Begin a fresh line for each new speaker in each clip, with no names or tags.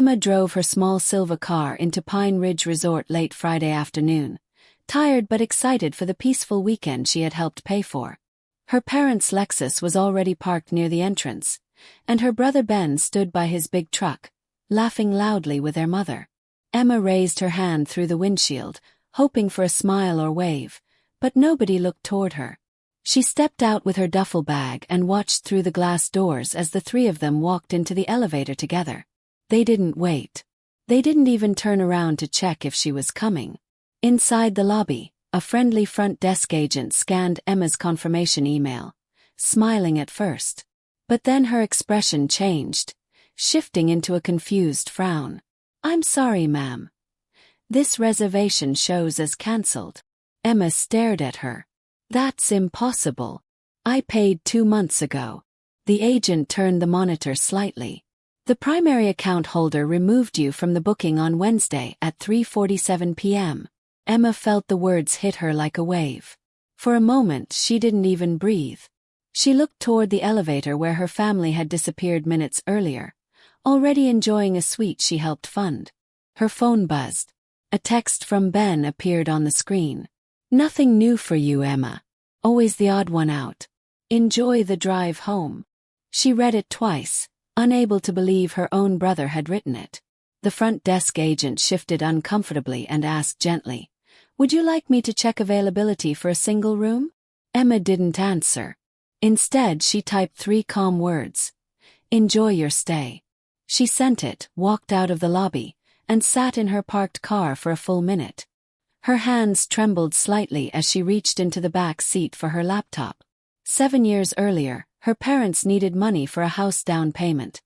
Emma drove her small silver car into Pine Ridge Resort late Friday afternoon, tired but excited for the peaceful weekend she had helped pay for. Her parents' Lexus was already parked near the entrance, and her brother Ben stood by his big truck, laughing loudly with their mother. Emma raised her hand through the windshield, hoping for a smile or wave, but nobody looked toward her. She stepped out with her duffel bag and watched through the glass doors as the three of them walked into the elevator together. They didn't wait. They didn't even turn around to check if she was coming. Inside the lobby, a friendly front desk agent scanned Emma's confirmation email, smiling at first. But then her expression changed, shifting into a confused frown. "I'm sorry, ma'am. This reservation shows as cancelled." Emma stared at her. "That's impossible. I paid 2 months ago." The agent turned the monitor slightly. "The primary account holder removed you from the booking on Wednesday at 3:47 p.m. Emma felt the words hit her like a wave. For a moment she didn't even breathe. She looked toward the elevator where her family had disappeared minutes earlier, already enjoying a suite she helped fund. Her phone buzzed. A text from Ben appeared on the screen. "Nothing new for you, Emma. Always the odd one out. Enjoy the drive home." She read it twice, unable to believe her own brother had written it. The front desk agent shifted uncomfortably and asked gently, "Would you like me to check availability for a single room?" Emma didn't answer. Instead, she typed 3 calm words. "Enjoy your stay." She sent it, walked out of the lobby, and sat in her parked car for a full minute. Her hands trembled slightly as she reached into the back seat for her laptop. 7 years earlier, her parents needed money for a house down payment.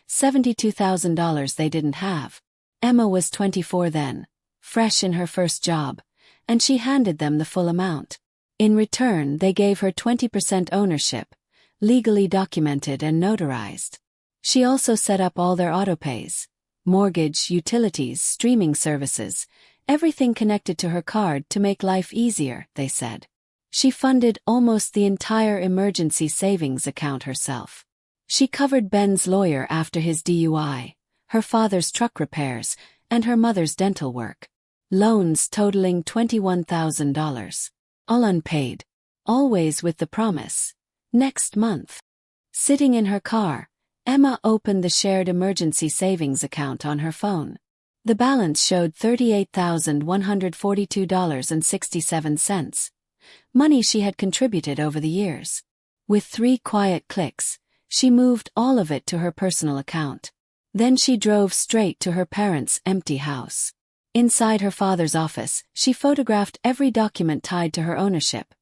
$72,000 they didn't have. Emma was 24 then, fresh in her first job, and she handed them the full amount. In return, they gave her 20% ownership, legally documented and notarized. She also set up all their autopays, mortgage, utilities, streaming services, everything connected to her card to make life easier, they said. She funded almost the entire emergency savings account herself. She covered Ben's lawyer after his DUI, her father's truck repairs, and her mother's dental work. Loans totaling $21,000. All unpaid. Always with the promise. Next month. Sitting in her car, Emma opened the shared emergency savings account on her phone. The balance showed $38,142.67. Money she had contributed over the years. With 3 quiet clicks, she moved all of it to her personal account. Then she drove straight to her parents' empty house. Inside her father's office, she photographed every document tied to her ownership.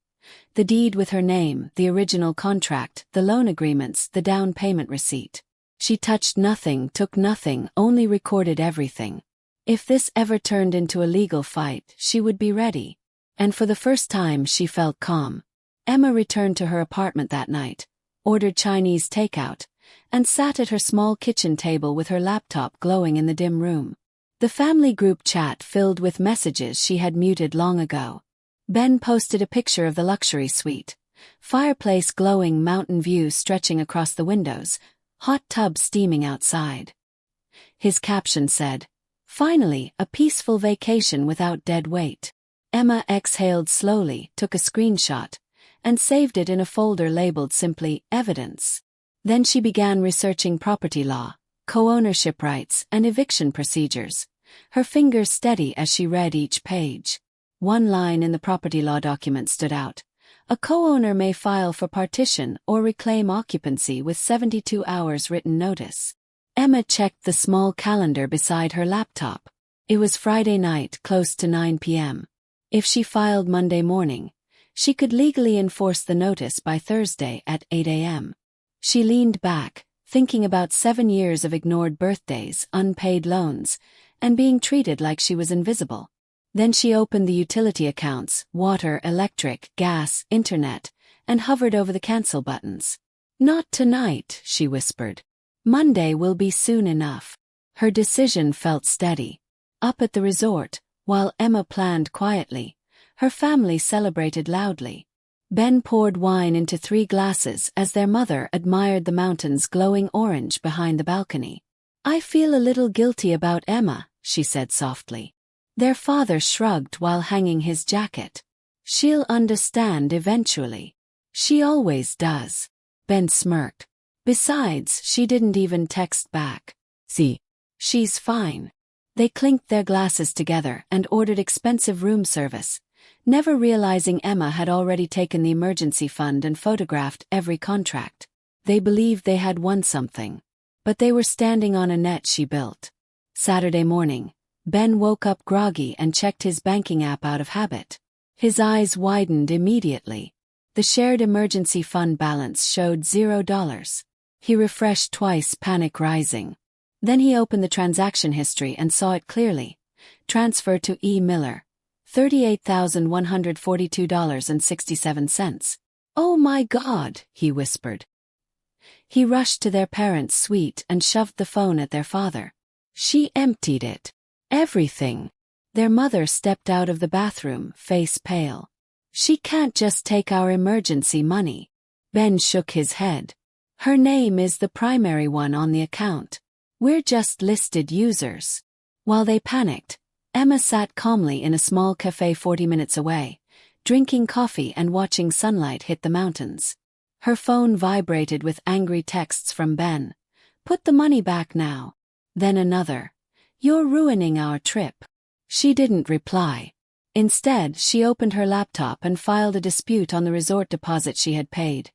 The deed with her name, the original contract, the loan agreements, the down payment receipt. She touched nothing, took nothing, only recorded everything. If this ever turned into a legal fight, she would be ready. And for the first time she felt calm. Emma returned to her apartment that night, ordered Chinese takeout, and sat at her small kitchen table with her laptop glowing in the dim room. The family group chat filled with messages she had muted long ago. Ben posted a picture of the luxury suite, fireplace glowing, mountain view stretching across the windows, hot tub steaming outside. His caption said, "Finally, a peaceful vacation without dead weight." Emma exhaled slowly, took a screenshot, and saved it in a folder labeled simply Evidence. Then she began researching property law, co-ownership rights, and eviction procedures, her fingers steady as she read each page. One line in the property law document stood out. A co-owner may file for partition or reclaim occupancy with 72 hours written notice. Emma checked the small calendar beside her laptop. It was Friday night, close to 9 p.m. If she filed Monday morning, she could legally enforce the notice by Thursday at 8 a.m. She leaned back, thinking about 7 years of ignored birthdays, unpaid loans, and being treated like she was invisible. Then she opened the utility accounts, water, electric, gas, internet, and hovered over the cancel buttons. "Not tonight," she whispered. "Monday will be soon enough." Her decision felt steady. Up at the resort, while Emma planned quietly, her family celebrated loudly. Ben poured wine into 3 glasses as their mother admired the mountains glowing orange behind the balcony. I feel a little guilty about Emma, she said softly. Their father shrugged while hanging his jacket. She'll understand eventually. She always does. Ben smirked. Besides, she didn't even text back. See. She's fine. They clinked their glasses together and ordered expensive room service, never realizing Emma had already taken the emergency fund and photographed every contract. They believed they had won something. But they were standing on a net she built. Saturday morning, Ben woke up groggy and checked his banking app out of habit. His eyes widened immediately. The shared emergency fund balance showed $0. He refreshed twice, panic rising. Then he opened the transaction history and saw it clearly. Transfer to E. Miller. $38,142.67. Oh my God, he whispered. He rushed to their parents' suite and shoved the phone at their father. She emptied it. Everything. Their mother stepped out of the bathroom, face pale. She can't just take our emergency money. Ben shook his head. Her name is the primary one on the account. We're just listed users. While they panicked, Emma sat calmly in a small cafe 40 minutes away, drinking coffee and watching sunlight hit the mountains. Her phone vibrated with angry texts from Ben. Put the money back now. Then another. You're ruining our trip. She didn't reply. Instead, she opened her laptop and filed a dispute on the resort deposit she had paid.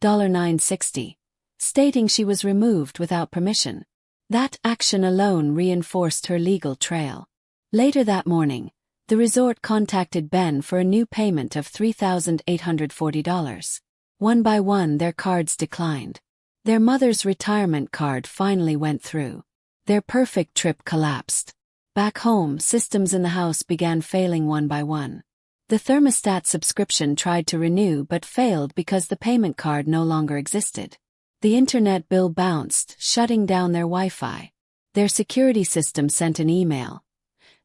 $9.60. Stating she was removed without permission. That action alone reinforced her legal trail. Later that morning, the resort contacted Ben for a new payment of $3,840. One by one their cards declined. Their mother's retirement card finally went through. Their perfect trip collapsed. Back home, systems in the house began failing one by one. The thermostat subscription tried to renew but failed because the payment card no longer existed. The internet bill bounced, shutting down their Wi-Fi. Their security system sent an email.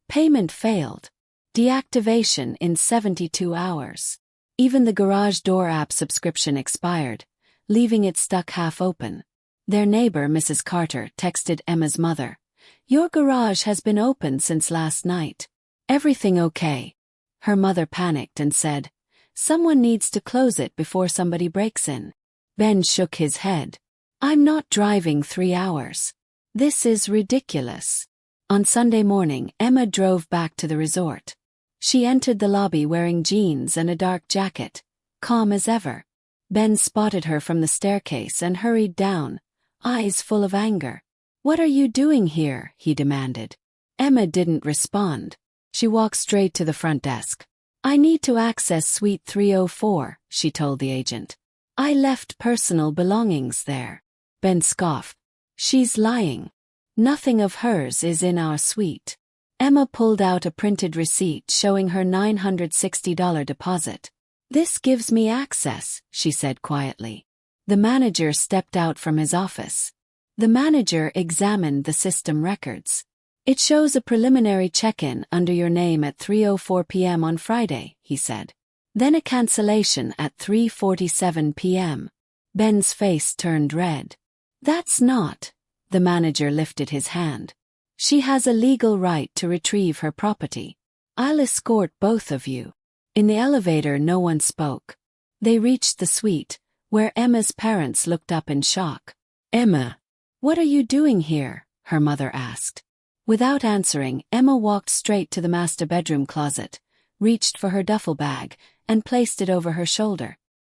Payment failed. Deactivation in 72 hours. Even the garage door app subscription expired, leaving it stuck half open. Their neighbor, Mrs. Carter, texted Emma's mother. Your garage has been open since last night. Everything okay? Her mother panicked and said, someone needs to close it before somebody breaks in. Ben shook his head. I'm not driving 3 hours. This is ridiculous. On Sunday morning, Emma drove back to the resort. She entered the lobby wearing jeans and a dark jacket, calm as ever. Ben spotted her from the staircase and hurried down, eyes full of anger. What are you doing here? He demanded. Emma didn't respond. She walked straight to the front desk. I need to access Suite 304, she told the agent. I left personal belongings there. Ben scoffed. She's lying. Nothing of hers is in our suite. Emma pulled out a printed receipt showing her $960 deposit. This gives me access, she said quietly. The manager stepped out from his office. The manager examined the system records. It shows a preliminary check-in under your name at 3:04 p.m. on Friday, he said. Then a cancellation at 3:47 p.m. Ben's face turned red. That's not. The manager lifted his hand. She has a legal right to retrieve her property. I'll escort both of you. In the elevator, no one spoke. They reached the suite, where Emma's parents looked up in shock. Emma, what are you doing here? Her mother asked. Without answering, Emma walked straight to the master bedroom closet, reached for her duffel bag, and placed it over her shoulder.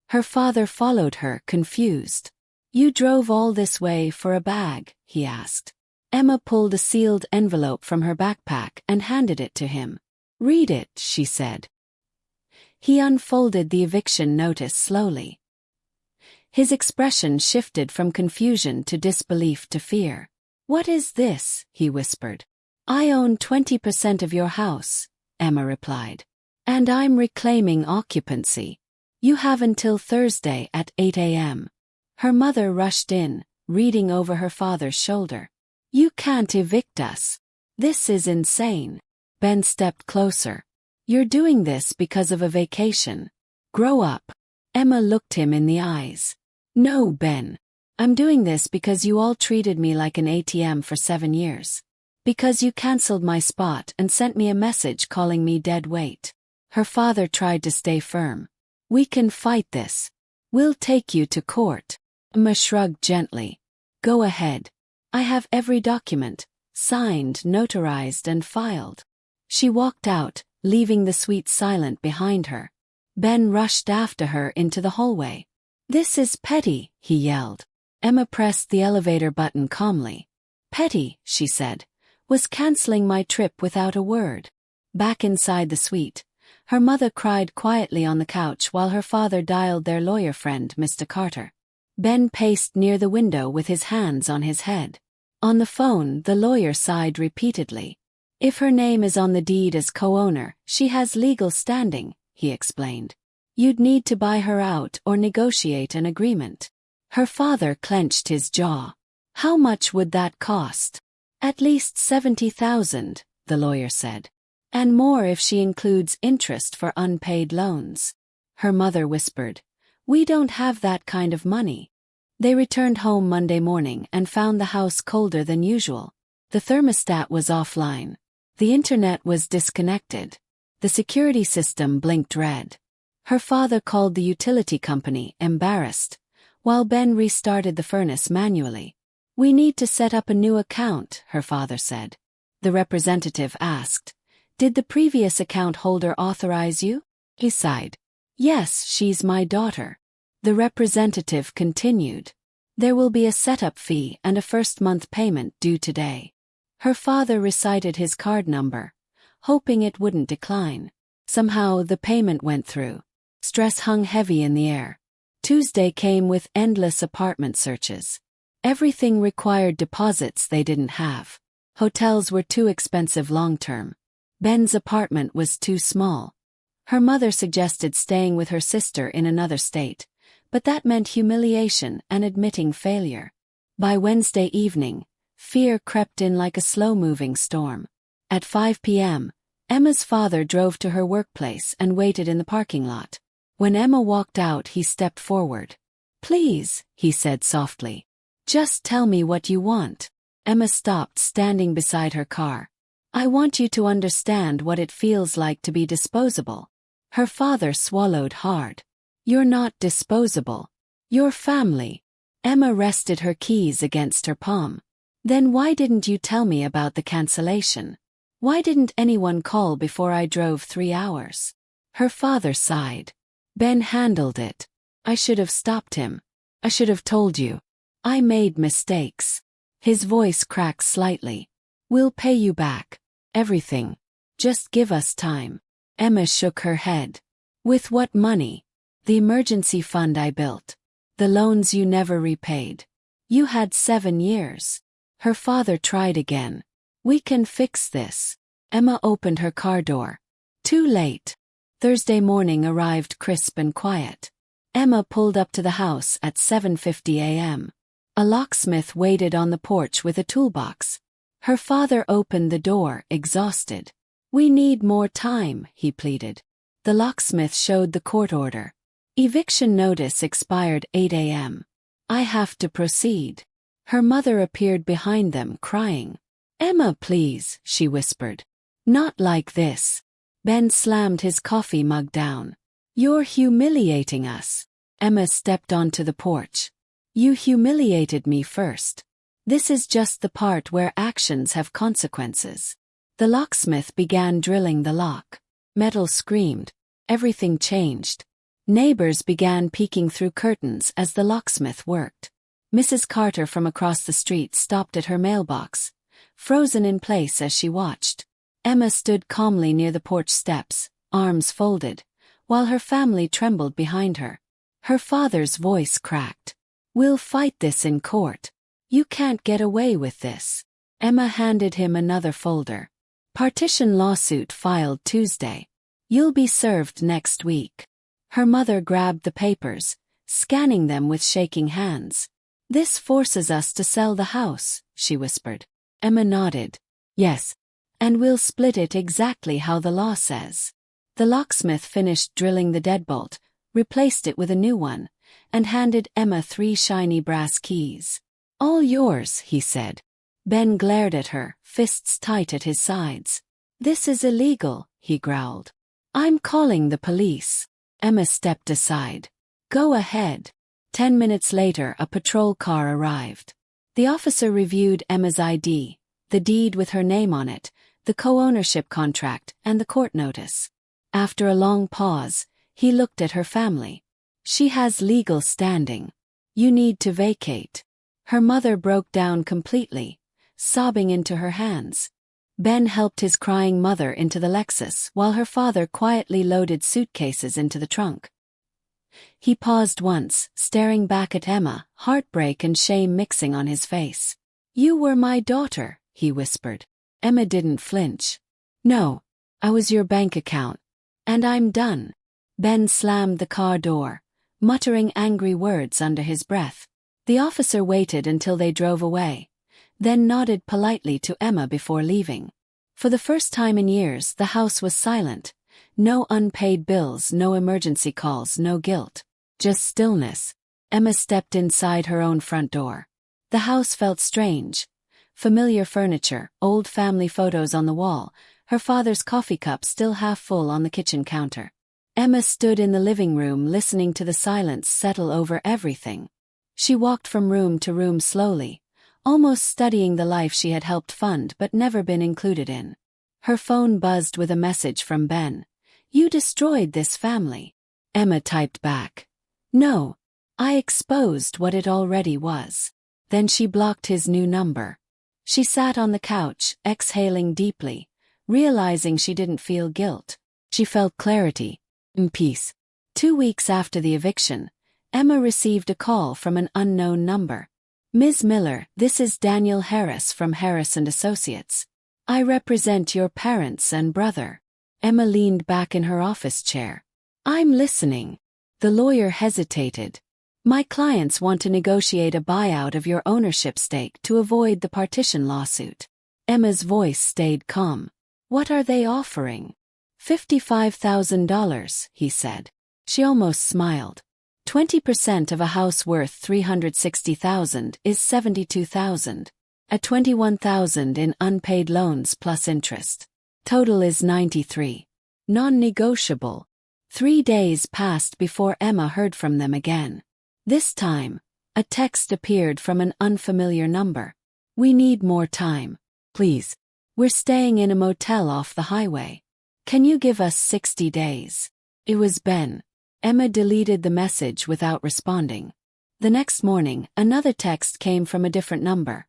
Her father followed her, confused. You drove all this way for a bag? He asked. Emma pulled a sealed envelope from her backpack and handed it to him. Read it, she said. He unfolded the eviction notice slowly. His expression shifted from confusion to disbelief to fear. What is this? He whispered. I own 20% of your house, Emma replied. And I'm reclaiming occupancy. You have until Thursday at 8 a.m. Her mother rushed in, reading over her father's shoulder. You can't evict us. This is insane. Ben stepped closer. You're doing this because of a vacation. Grow up. Emma looked him in the eyes. No, Ben. I'm doing this because you all treated me like an ATM for 7 years. Because you cancelled my spot and sent me a message calling me dead weight. Her father tried to stay firm. We can fight this. We'll take you to court. Emma shrugged gently. Go ahead. I have every document, signed, notarized, and filed. She walked out, leaving the suite silent behind her. Ben rushed after her into the hallway. This is petty, he yelled. Emma pressed the elevator button calmly. Petty, she said, was canceling my trip without a word. Back inside the suite, her mother cried quietly on the couch while her father dialed their lawyer friend, Mr. Carter. Ben paced near the window with his hands on his head. On the phone, the lawyer sighed repeatedly. If her name is on the deed as co-owner, she has legal standing, he explained. You'd need to buy her out or negotiate an agreement. Her father clenched his jaw. How much would that cost? At least $70,000, the lawyer said. And more if she includes interest for unpaid loans. Her mother whispered, We don't have that kind of money. They returned home Monday morning and found the house colder than usual. The thermostat was offline. The internet was disconnected. The security system blinked red. Her father called the utility company, embarrassed, while Ben restarted the furnace manually. We need to set up a new account, her father said. The representative asked, Did the previous account holder authorize you? He sighed. Yes, she's my daughter. The representative continued. There will be a setup fee and a first-month payment due today. Her father recited his card number, hoping it wouldn't decline. Somehow the payment went through. Stress hung heavy in the air. Tuesday came with endless apartment searches. Everything required deposits they didn't have. Hotels were too expensive long-term. Ben's apartment was too small. Her mother suggested staying with her sister in another state, but that meant humiliation and admitting failure. By Wednesday evening, fear crept in like a slow-moving storm. At 5 p.m., Emma's father drove to her workplace and waited in the parking lot. When Emma walked out, he stepped forward. Please, he said softly. Just tell me what you want. Emma stopped, standing beside her car. I want you to understand what it feels like to be disposable. Her father swallowed hard. You're not disposable. You're family. Emma rested her keys against her palm. Then why didn't you tell me about the cancellation? Why didn't anyone call before I drove 3 hours? Her father sighed. Ben handled it. I should have stopped him. I should have told you. I made mistakes. His voice cracked slightly. We'll pay you back. Everything. Just give us time. Emma shook her head. With what money? The emergency fund I built. The loans you never repaid. You had 7 years. Her father tried again. We can fix this. Emma opened her car door. Too late. Thursday morning arrived crisp and quiet. Emma pulled up to the house at 7:50 a.m. A locksmith waited on the porch with a toolbox. Her father opened the door, exhausted. We need more time, he pleaded. The locksmith showed the court order. Eviction notice expired 8 a.m. I have to proceed. Her mother appeared behind them, crying. Emma, please, she whispered. Not like this. Ben slammed his coffee mug down. You're humiliating us. Emma stepped onto the porch. You humiliated me first. This is just the part where actions have consequences. The locksmith began drilling the lock. Metal screamed. Everything changed. Neighbors began peeking through curtains as the locksmith worked. Mrs. Carter from across the street stopped at her mailbox, frozen in place as she watched. Emma stood calmly near the porch steps, arms folded, while her family trembled behind her. Her father's voice cracked. We'll fight this in court. You can't get away with this. Emma handed him another folder. Partition lawsuit filed Tuesday. You'll be served next week. Her mother grabbed the papers, scanning them with shaking hands. This forces us to sell the house, she whispered. Emma nodded. Yes. And we'll split it exactly how the law says. The locksmith finished drilling the deadbolt, replaced it with a new one, and handed Emma 3 shiny brass keys. "All yours," he said. Ben glared at her, fists tight at his sides. "This is illegal," he growled. "I'm calling the police." Emma stepped aside. "Go ahead." 10 minutes later, a patrol car arrived. The officer reviewed Emma's ID, the deed with her name on it, the co-ownership contract, and the court notice. After a long pause, he looked at her family. "She has legal standing. You need to vacate." Her mother broke down completely, sobbing into her hands. Ben helped his crying mother into the Lexus while her father quietly loaded suitcases into the trunk. He paused once, staring back at Emma, heartbreak and shame mixing on his face. "You were my daughter," he whispered. Emma didn't flinch. "No, I was your bank account. And I'm done." Ben slammed the car door, muttering angry words under his breath. The officer waited until they drove away, then nodded politely to Emma before leaving. For the first time in years, the house was silent. No unpaid bills, no emergency calls, no guilt. Just stillness. Emma stepped inside her own front door. The house felt strange. Familiar furniture, old family photos on the wall, her father's coffee cup still half full on the kitchen counter. Emma stood in the living room listening to the silence settle over everything. She walked from room to room slowly, almost studying the life she had helped fund but never been included in. Her phone buzzed with a message from Ben. "You destroyed this family." Emma typed back. "No, I exposed what it already was." Then she blocked his new number. She sat on the couch, exhaling deeply, realizing she didn't feel guilt. She felt clarity, and peace. 2 weeks after the eviction, Emma received a call from an unknown number. "Ms. Miller, this is Daniel Harris from Harris & Associates. I represent your parents and brother." Emma leaned back in her office chair. "I'm listening." The lawyer hesitated. "My clients want to negotiate a buyout of your ownership stake to avoid the partition lawsuit." Emma's voice stayed calm. "What are they offering?" $55,000, he said. She almost smiled. 20% of a house worth $360,000 is $72,000. At $21,000 in unpaid loans plus interest. Total is $93,000. Non-negotiable. 3 days passed before Emma heard from them again. This time, a text appeared from an unfamiliar number. "We need more time. Please. We're staying in a motel off the highway. Can you give us 60 days? It was Ben. Emma deleted the message without responding. The next morning, another text came from a different number.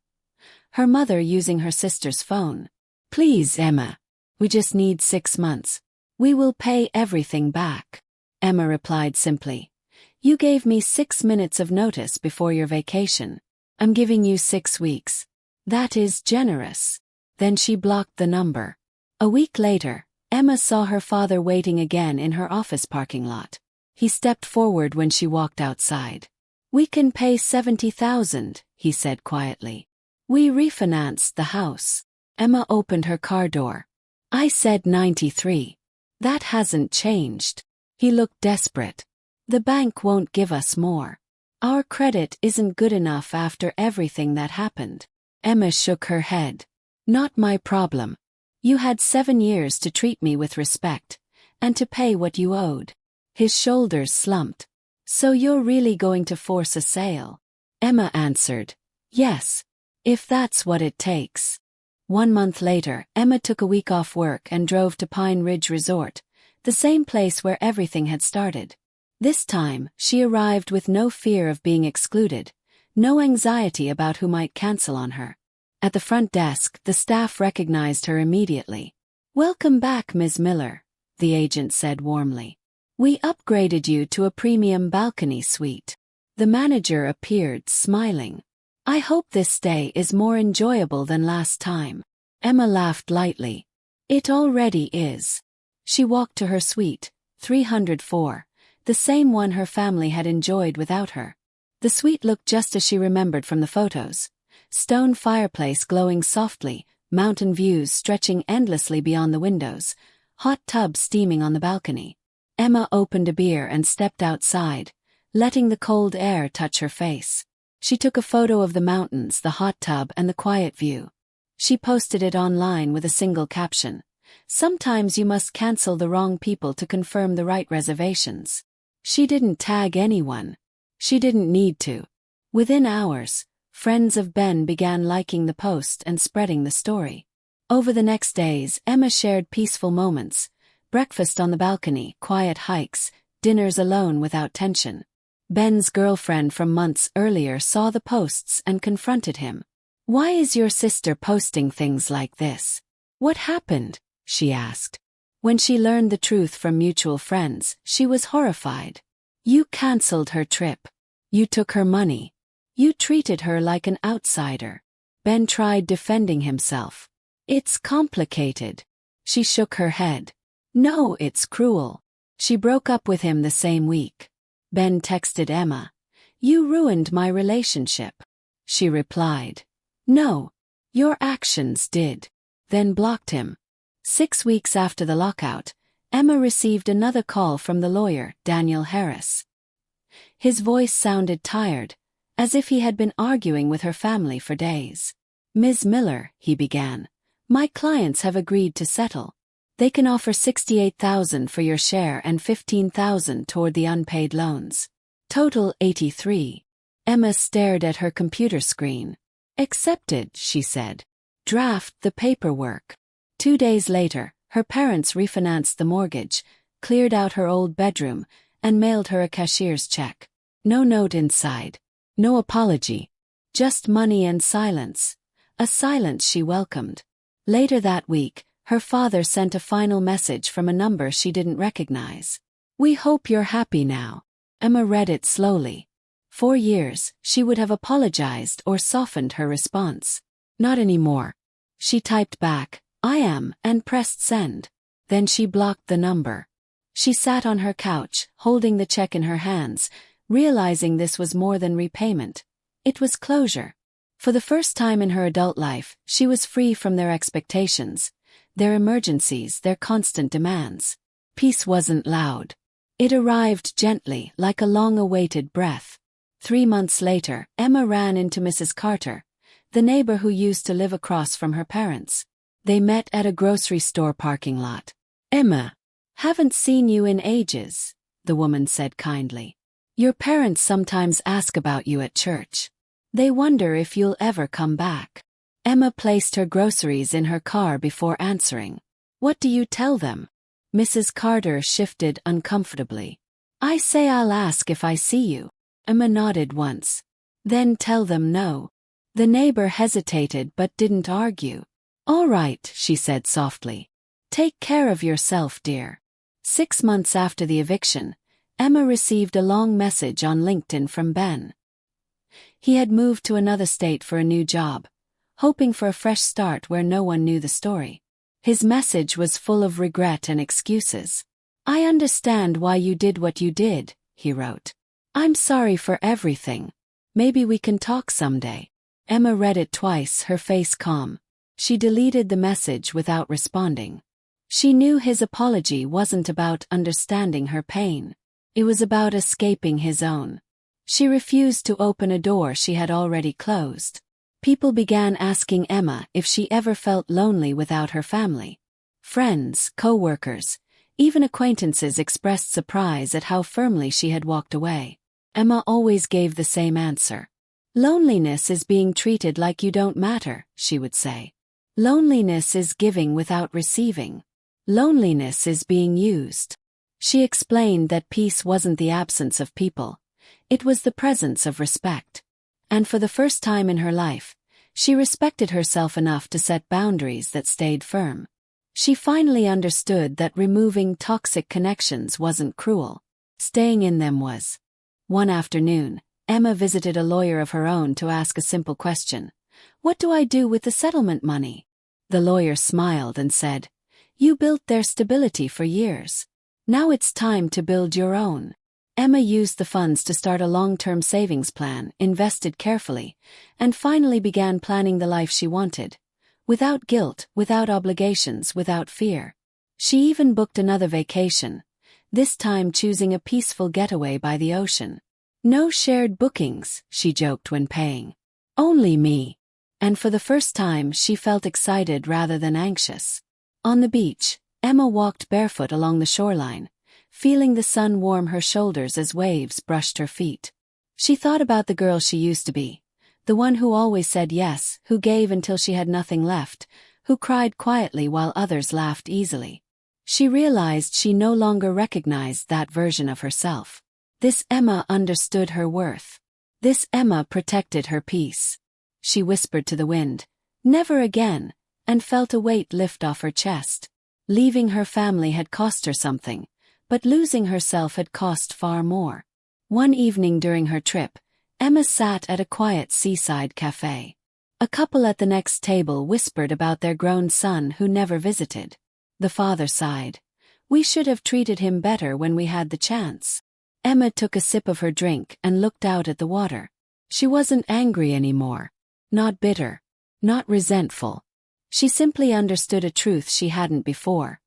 Her mother using her sister's phone. "Please, Emma. We just need 6 months. We will pay everything back." Emma replied simply. "You gave me 6 minutes of notice before your vacation. I'm giving you 6 weeks. That is generous." Then she blocked the number. A week later, Emma saw her father waiting again in her office parking lot. He stepped forward when she walked outside. "We can pay $70,000, he said quietly. "We refinanced the house." Emma opened her car door. "I said 93. That hasn't changed." He looked desperate. "The bank won't give us more. Our credit isn't good enough after everything that happened." Emma shook her head. "Not my problem. You had 7 years to treat me with respect, and to pay what you owed." His shoulders slumped. "So you're really going to force a sale?" Emma answered, "Yes, if that's what it takes." 1 month later, Emma took a week off work and drove to Pine Ridge Resort, the same place where everything had started. This time, she arrived with no fear of being excluded, no anxiety about who might cancel on her. At the front desk, the staff recognized her immediately. "Welcome back, Ms. Miller," the agent said warmly. "We upgraded you to a premium balcony suite." The manager appeared, smiling. "I hope this stay is more enjoyable than last time." Emma laughed lightly. "It already is." She walked to her suite, 304, the same one her family had enjoyed without her. The suite looked just as she remembered from the photos. Stone fireplace glowing softly, mountain views stretching endlessly beyond the windows, hot tub steaming on the balcony. Emma opened a beer and stepped outside, letting the cold air touch her face. She took a photo of the mountains, the hot tub, and the quiet view. She posted it online with a single caption: "Sometimes you must cancel the wrong people to confirm the right reservations." She didn't tag anyone. She didn't need to. Within hours, friends of Ben began liking the post and spreading the story. Over the next days, Emma shared peaceful moments: breakfast on the balcony, quiet hikes, dinners alone without tension. Ben's girlfriend from months earlier saw the posts and confronted him. "Why is your sister posting things like this? What happened?" she asked. When she learned the truth from mutual friends, she was horrified. "You cancelled her trip. You took her money. You treated her like an outsider." Ben tried defending himself. "It's complicated." She shook her head. "No, it's cruel." She broke up with him the same week. Ben texted Emma, "You ruined my relationship." She replied, "No, your actions did," then blocked him. 6 weeks after the lockout, Emma received another call from the lawyer, Daniel Harris. His voice sounded tired, as if he had been arguing with her family for days. "Ms. Miller," he began, "my clients have agreed to settle. They can offer $68,000 for your share and $15,000 toward the unpaid loans. Total $83,000. Emma stared at her computer screen. "Accepted," she said. "Draft the paperwork." 2 days later, her parents refinanced the mortgage, cleared out her old bedroom, and mailed her a cashier's check. No note inside. No apology. Just money and silence. A silence she welcomed. Later that week, her father sent a final message from a number she didn't recognize. "We hope you're happy now." Emma read it slowly. For years, she would have apologized or softened her response. Not anymore. She typed back, "I am," and pressed send. Then she blocked the number. She sat on her couch, holding the check in her hands, realizing this was more than repayment. It was closure. For the first time in her adult life, she was free from their expectations, their emergencies, their constant demands. Peace wasn't loud. It arrived gently, like a long-awaited breath. 3 months later, Emma ran into Mrs. Carter, the neighbor who used to live across from her parents. They met at a grocery store parking lot. "Emma, haven't seen you in ages," the woman said kindly. "Your parents sometimes ask about you at church. They wonder if you'll ever come back." Emma placed her groceries in her car before answering. "What do you tell them?" Mrs. Carter shifted uncomfortably. "I say I'll ask if I see you." Emma nodded once. "Then tell them no." The neighbor hesitated but didn't argue. "All right," she said softly. "Take care of yourself, dear." 6 months after the eviction, Emma received a long message on LinkedIn from Ben. He had moved to another state for a new job, hoping for a fresh start where no one knew the story. His message was full of regret and excuses. "I understand why you did what you did," he wrote. "I'm sorry for everything. Maybe we can talk someday." Emma read it twice, her face calm. She deleted the message without responding. She knew his apology wasn't about understanding her pain. It was about escaping his own. She refused to open a door she had already closed. People began asking Emma if she ever felt lonely without her family. Friends, co-workers, even acquaintances expressed surprise at how firmly she had walked away. Emma always gave the same answer. "Loneliness is being treated like you don't matter," she would say. "Loneliness is giving without receiving. Loneliness is being used." She explained that peace wasn't the absence of people. It was the presence of respect. And for the first time in her life, she respected herself enough to set boundaries that stayed firm. She finally understood that removing toxic connections wasn't cruel. Staying in them was. One afternoon, Emma visited a lawyer of her own to ask a simple question. "What do I do with the settlement money?" The lawyer smiled and said, "You built their stability for years. Now it's time to build your own." Emma used the funds to start a long-term savings plan, invested carefully, and finally began planning the life she wanted. Without guilt, without obligations, without fear. She even booked another vacation, this time choosing a peaceful getaway by the ocean. No shared bookings, she joked when paying. Only me. And for the first time she felt excited rather than anxious. On the beach, Emma walked barefoot along the shoreline, feeling the sun warm her shoulders as waves brushed her feet. She thought about the girl she used to be, the one who always said yes, who gave until she had nothing left, who cried quietly while others laughed easily. She realized she no longer recognized that version of herself. This Emma understood her worth. This Emma protected her peace. She whispered to the wind, "Never again," and felt a weight lift off her chest. Leaving her family had cost her something, but losing herself had cost far more. One evening during her trip, Emma sat at a quiet seaside cafe. A couple at the next table whispered about their grown son who never visited. The father sighed. "We should have treated him better when we had the chance." Emma took a sip of her drink and looked out at the water. She wasn't angry anymore. Not bitter. Not resentful. She simply understood a truth she hadn't before.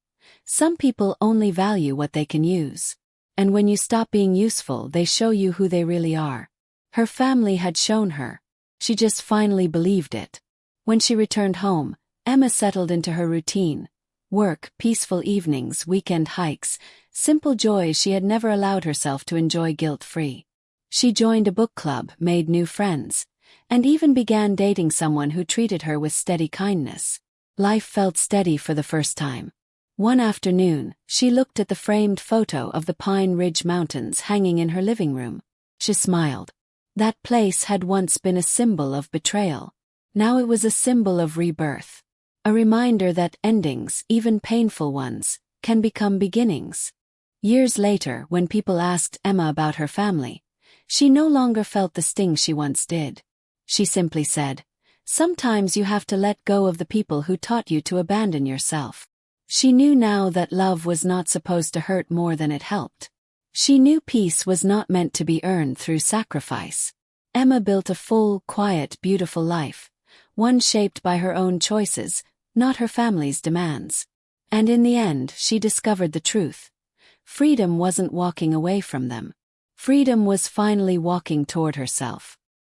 Some people only value what they can use. And when you stop being useful, they show you who they really are. Her family had shown her. She just finally believed it. When she returned home, Emma settled into her routine. Work, peaceful evenings, weekend hikes, simple joys she had never allowed herself to enjoy guilt-free. She joined a book club, made new friends, and even began dating someone who treated her with steady kindness. Life felt steady for the first time. One afternoon, she looked at the framed photo of the Pine Ridge Mountains hanging in her living room. She smiled. That place had once been a symbol of betrayal. Now it was a symbol of rebirth. A reminder that endings, even painful ones, can become beginnings. Years later, when people asked Emma about her family, she no longer felt the sting she once did. She simply said, "Sometimes you have to let go of the people who taught you to abandon yourself." She knew now that love was not supposed to hurt more than it helped. She knew peace was not meant to be earned through sacrifice. Emma built a full, quiet, beautiful life, one shaped by her own choices, not her family's demands. And in the end, she discovered the truth. Freedom wasn't walking away from them. Freedom was finally walking toward herself.